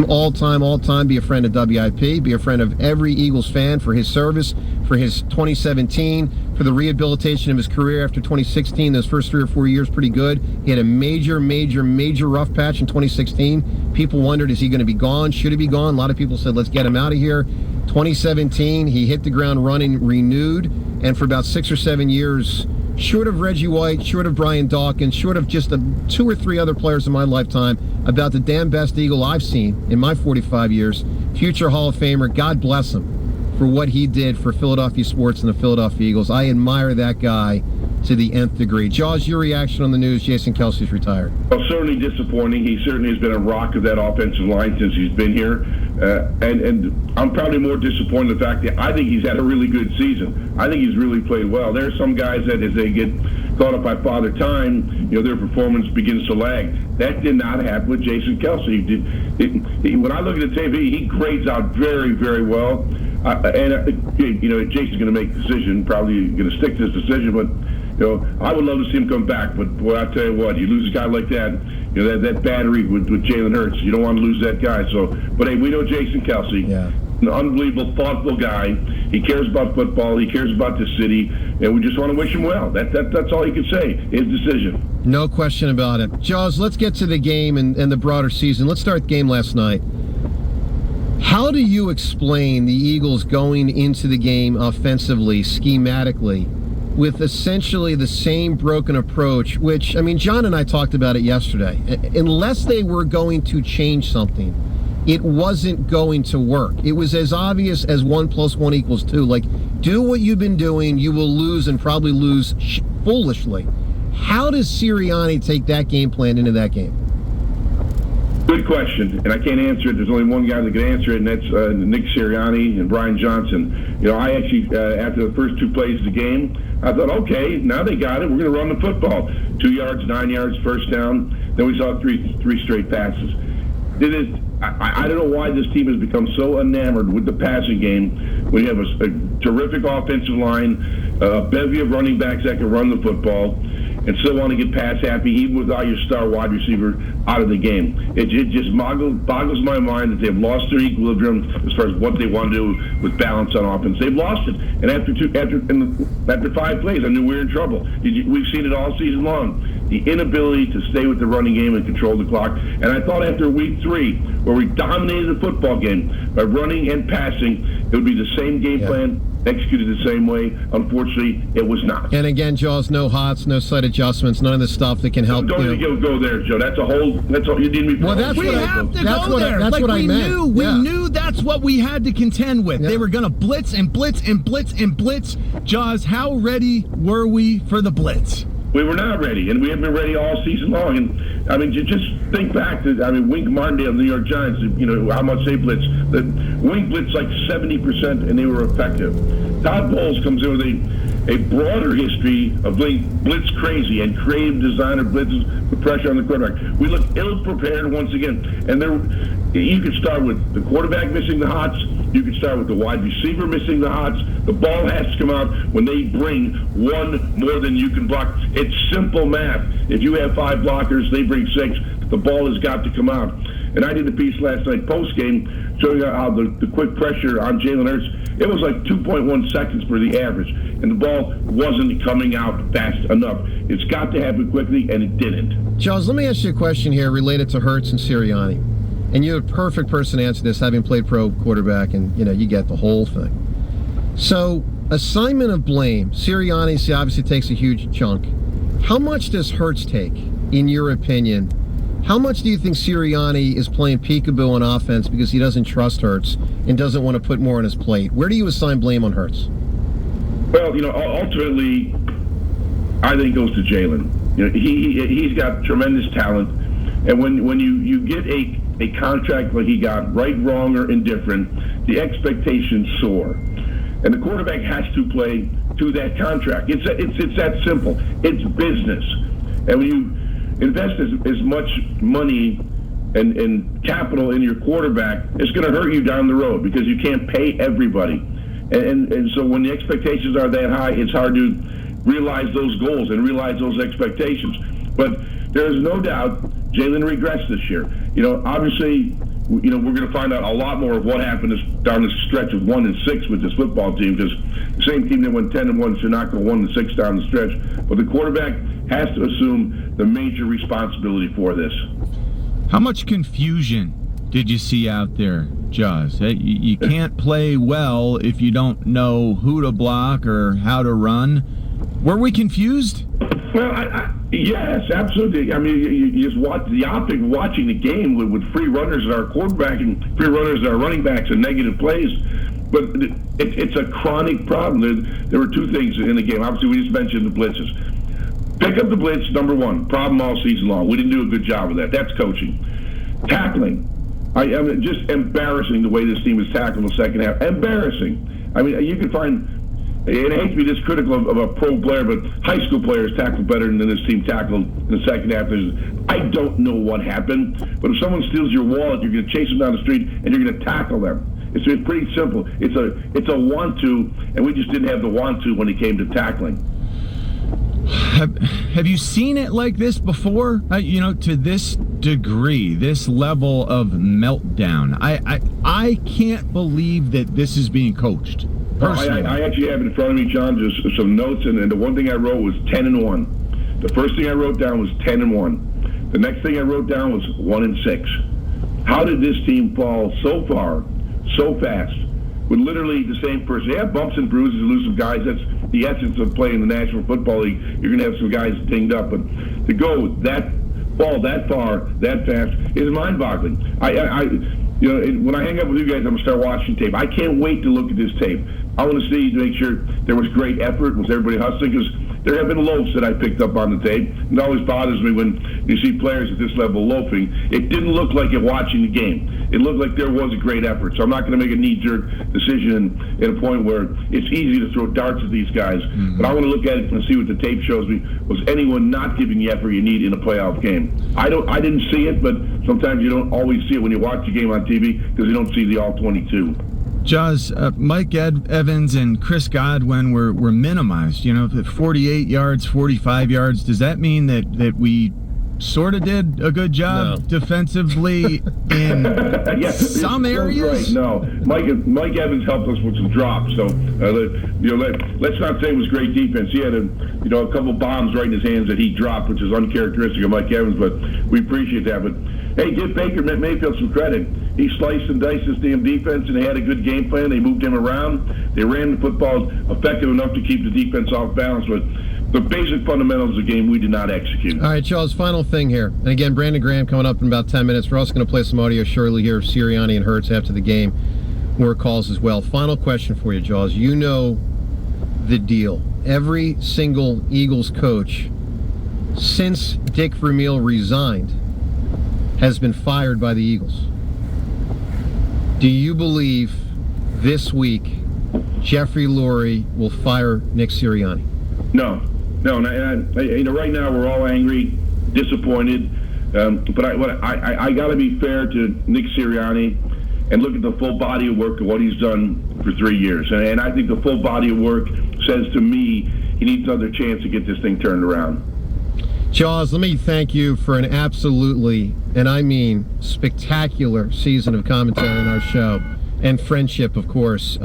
All time, be a friend of WIP, be a friend of every Eagles fan for his service, for his 2017, for the rehabilitation of his career after 2016. Those first 3 or 4 years, pretty good. He had a major rough patch in 2016. People wondered, is he going to be gone? Should he be gone? A lot of people said, let's get him out of here. 2017, he hit the ground running, renewed, and for about 6 or 7 years, short of Reggie White, short of Brian Dawkins, short of just 2 or 3 other players in my lifetime, about the damn best Eagle I've seen in my 45 years. Future Hall of Famer, God bless him for what he did for Philadelphia sports and the Philadelphia Eagles. I admire that guy to the nth degree. Jaws, your reaction on the news, Jason Kelce's retired? Well, certainly disappointing. He certainly has been a rock of that offensive line since he's been here. And I'm probably more disappointed in the fact that I think he's had a really good season. I think he's really played well. There are some guys that as they get caught up by Father Time, their performance begins to lag. That did not happen with Jason Kelce. When I look at the tape, he grades out very, very well. Jason's going to make a decision, probably going to stick to his decision, but I would love to see him come back, but boy, I tell you what, you lose a guy like that, that battery with Jalen Hurts, you don't want to lose that guy. So, but hey, we know Jason Kelce, an unbelievable, thoughtful guy. He cares about football, he cares about the city, and we just want to wish him well. That's all you can say. His decision. No question about it. Jaws, let's get to the game and the broader season. Let's start the game last night. How do you explain the Eagles going into the game offensively, schematically, with essentially the same broken approach, which, John and I talked about it yesterday. Unless they were going to change something, it wasn't going to work. It was as obvious as 1 + 1 = 2. Like, do what you've been doing, you will lose, and probably lose foolishly. How does Sirianni take that game plan into that game? Good question, and I can't answer it. There's only one guy that can answer it, and that's Nick Sirianni and Brian Johnson. I actually, after the first 2 plays of the game, I thought, okay, now they got it. We're going to run the football. 2 yards, 9 yards, first down. Then we saw three straight passes. I don't know why this team has become so enamored with the passing game. We have a terrific offensive line, a bevy of running backs that can run the football, and still want to get pass happy even without your star wide receiver out of the game. It just boggles my mind that they've lost their equilibrium as far as what they want to do with balance on offense. They've lost it, and after 5 plays, I knew we were in trouble. We've seen it all season long. The inability to stay with the running game and control the clock. And I thought after week 3, where we dominated the football game by running and passing, it would be the same game plan, executed the same way. Unfortunately, it was not. And again, Jaws, no hots, no slight adjustments, none of the stuff that can help. Don't go there, Joe. That's all you need me for. Well, we have to go there. That's what I meant. We knew that's what we had to contend with. Yeah. They were going to blitz and blitz and blitz and blitz. Jaws, how ready were we for the blitz? We were not ready, and we have been ready all season long. And just think back to Wink Martindale, New York Giants. How much they blitzed. The Wink blitzed like 70%, and they were effective. Todd Bowles comes in with a broader history of blitz crazy and creative designer blitzes with pressure on the quarterback. We look ill-prepared once again, and you could start with the quarterback missing the hots. You could start with the wide receiver missing the hots. The ball has to come out when they bring one more than you can block. It's simple math. If you have 5 blockers, they bring 6. The ball has got to come out. And I did a piece last night post-game showing how the quick pressure on Jalen Hurts, it was like 2.1 seconds for the average. And the ball wasn't coming out fast enough. It's got to happen quickly, and it didn't. Charles, let me ask you a question here related to Hurts and Sirianni. And you're a perfect person to answer this, having played pro quarterback, and you get the whole thing. So, assignment of blame. Sirianni obviously takes a huge chunk. How much does Hurts take, in your opinion? How much do you think Sirianni is playing peekaboo on offense because he doesn't trust Hurts and doesn't want to put more on his plate? Where do you assign blame on Hurts? Well, ultimately, I think it goes to Jalen. He's got tremendous talent, and when you get a contract like he got, right, wrong, or indifferent, the expectations soar. And the quarterback has to play to that contract. It's that simple. It's business. And when you invest as much money and capital in your quarterback, it's going to hurt you down the road because you can't pay everybody. And so when the expectations are that high, it's hard to realize those goals and realize those expectations. But there is no doubt Jalen regressed this year. Obviously, we're going to find out a lot more of what happened down this stretch of 1-6 with this football team, because the same team that went 10-1 should not go 1-6 down the stretch. But the quarterback has to assume the major responsibility for this. How much confusion did you see out there, Jaws? You can't play well if you don't know who to block or how to run. Were we confused? Well, yes, absolutely. I mean, you just watch the optic of watching the game with free runners at our quarterback and free runners at our running backs and negative plays. But it's a chronic problem. There were two things in the game. Obviously, we just mentioned the blitzes. Pick up the blitz, number one. Problem all season long. We didn't do a good job of that. That's coaching. Tackling. I mean, just embarrassing the way this team is tackled in the second half. Embarrassing. I mean, you can find, and I hate to be this critical of a pro player, but high school players tackle better than this team tackled in the second half. I don't know what happened, but if someone steals your wallet, you're going to chase them down the street and you're going to tackle them. It's pretty simple. It's a want-to, and we just didn't have the want-to when it came to tackling. Have you seen it like this before? To this degree, this level of meltdown. I can't believe that this is being coached. Personally. I actually have in front of me, John, just some notes, and the one thing I wrote was 10-1. The first thing I wrote down was 10-1. The next thing I wrote down was 1-6. How did this team fall so far, so fast, with literally the same person? They have bumps and bruises, lose some guys. That's the essence of playing in the National Football League. You're going to have some guys dinged up, but to go that fall that far, that fast, is mind-boggling. When I hang up with you guys, I'm going to start watching tape. I can't wait to look at this tape. I want to see, to make sure there was great effort, was everybody hustling, because there have been loafs that I picked up on the tape. It always bothers me when you see players at this level loafing. It didn't look like it watching the game. It looked like there was a great effort. So I'm not going to make a knee-jerk decision at a point where it's easy to throw darts at these guys. Mm-hmm. But I want to look at it and see what the tape shows me. Was anyone not giving the effort you need in a playoff game? I didn't see it, but sometimes you don't always see it when you watch the game on TV because you don't see the all 22. Jaws, Mike Evans and Chris Godwin were minimized, 48 yards, 45 yards. Does that mean that we sort of did a good job defensively in some areas? Right. No, Mike Evans helped us with some drops. So let's not say it was great defense. He had a couple bombs right in his hands that he dropped, which is uncharacteristic of Mike Evans. But we appreciate that. But hey, give Baker Mayfield some credit. He sliced and diced this damn defense, and they had a good game plan. They moved him around. They ran the football effective enough to keep the defense off balance. But the basic fundamentals of the game we did not execute. All right, Charles, final thing here. And again, Brandon Graham coming up in about 10 minutes. We're also going to play some audio shortly here of Sirianni and Hurts after the game. More calls as well. Final question for you, Jaws. You know the deal. Every single Eagles coach since Dick Vermeil resigned has been fired by the Eagles. Do you believe this week Jeffrey Lurie will fire Nick Sirianni? No. Right now we're all angry, disappointed. But I got to be fair to Nick Sirianni and look at the full body of work of what he's done for 3 years. And I think the full body of work says to me he needs another chance to get this thing turned around. Jaws, let me thank you for an absolutely, and I mean spectacular season of commentary on our show, and friendship, of course.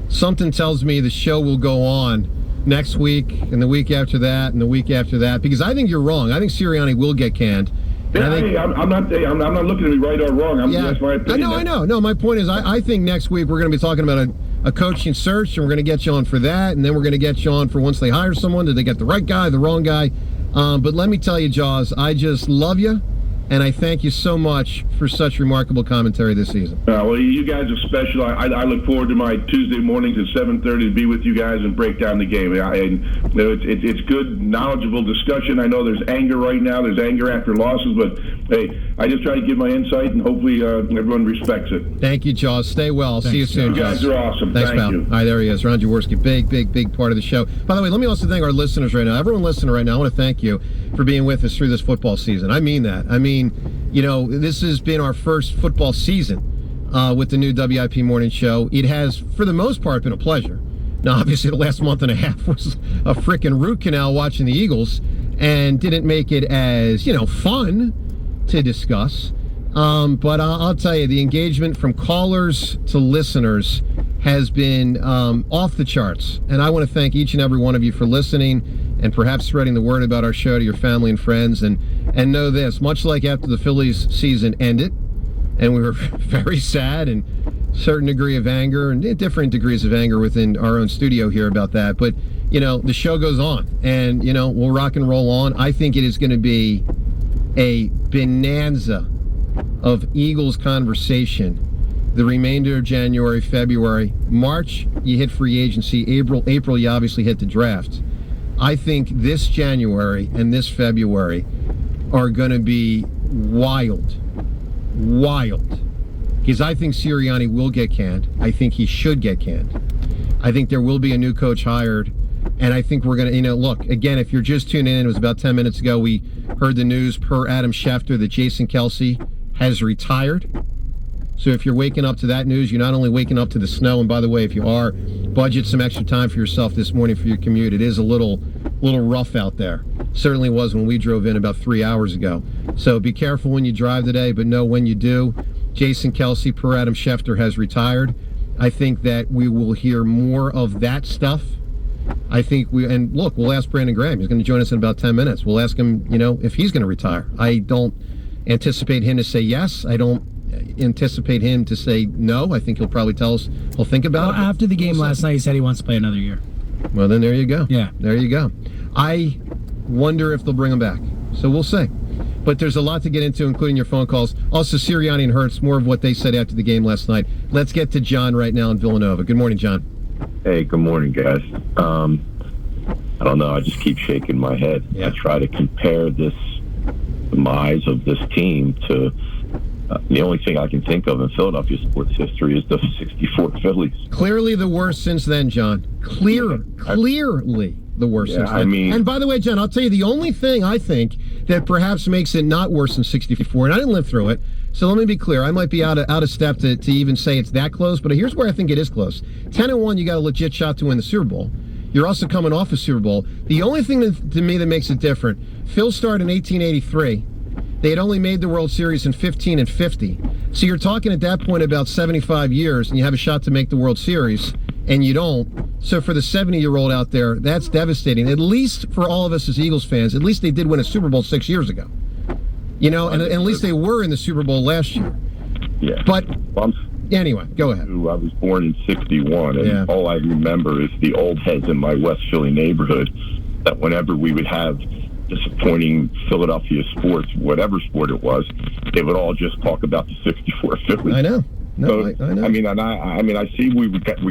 Something tells me the show will go on next week, and the week after that, and the week after that, because I think you're wrong. I think Sirianni will get canned. I'm not looking to be right or wrong. That's my opinion. I know. No, my point is, I think next week we're going to be talking about a coaching search, and we're going to get you on for that, and then we're going to get you on for once they hire someone, did they get the right guy, the wrong guy? But let me tell you, Jaws, I just love you, and I thank you so much for such remarkable commentary this season. Well, you guys are special. I look forward to my Tuesday mornings at 7:30 to be with you guys and break down the game. It's good, knowledgeable discussion. I know there's anger right now. There's anger after losses, but hey, I just try to give my insight, and hopefully everyone respects it. Thank you, Jaws. Stay well. Thanks, see you soon, You guys Jaws. are awesome. Thanks, Thank pal. you. All right, there he is, Ron Jaworski. Big part of the show. By the way, let me also thank our listeners right now. Everyone listening right now, I want to thank you for being with us through this football season. I mean that. This has been our first football season with the new WIP Morning Show. It has, for the most part, been a pleasure. Now, obviously, the last month and a half was a frickin' root canal watching the Eagles and didn't make it as, fun to discuss. But I'll tell you, the engagement from callers to listeners has been off the charts. And I want to thank each and every one of you for listening and perhaps spreading the word about our show to your family and friends. And know this, much like after the Phillies season ended, and we were very sad and certain degree of anger and different degrees of anger within our own studio here about that. But, the show goes on and, we'll rock and roll on. I think it is going to be a bonanza of Eagles conversation the remainder of January, February. March, you hit free agency. April, you obviously hit the draft. I think this January and this February are going to be wild. Because I think Sirianni will get canned. I think he should get canned. I think there will be a new coach hired. And I think we're going to, look, again, if you're just tuning in, it was about 10 minutes ago, we heard the news per Adam Schefter that Jason Kelce has retired. So if you're waking up to that news, you're not only waking up to the snow, and by the way, if you are, budget some extra time for yourself this morning for your commute. It is a little rough out there. Certainly was when we drove in about 3 hours ago. So be careful when you drive today, but know when you do, Jason Kelce, per Adam Schefter, has retired. I think that we will hear more of that stuff. I think we'll ask Brandon Graham. He's going to join us in about 10 minutes. We'll ask him, if he's going to retire. I don't anticipate him to say yes. I don't anticipate him to say no. I think he'll probably tell us he'll think about it. After the game last night, he said he wants to play another year. Well, then there you go. Yeah. There you go. I wonder if they'll bring him back. So we'll see. But there's a lot to get into, including your phone calls. Also, Sirianni and Hurts, more of what they said after the game last night. Let's get to John right now in Villanova. Good morning, John. Hey, good morning, guys. I don't know. I just keep shaking my head. Yeah. I try to compare this demise of this team to the only thing I can think of in Philadelphia sports history is the '64 Phillies. Clearly the worst since then, John. Clearly the worst since then. I mean, and by the way, John, I'll tell you the only thing I think that perhaps makes it not worse than '64, and I didn't live through it, so let me be clear. I might be out of step to even say it's that close, but here's where I think it is close. 10-1, you got a legit shot to win the Super Bowl. You're also coming off a Super Bowl. The only thing to me that makes it different, Phil started in 1883. They had only made the World Series in 15 and 50. So you're talking at that point about 75 years, and you have a shot to make the World Series, and you don't. So for the 70-year-old out there, that's devastating. At least for all of us as Eagles fans, at least they did win a Super Bowl 6 years ago. And at least they were in the Super Bowl last year. Yeah. But anyway, go ahead. I was born in '61, and all I remember is the old heads in my West Philly neighborhood that whenever we would have disappointing Philadelphia sports, whatever sport it was, they would all just talk about the '64 Phillies. I know. No, so, I know. I mean, I see we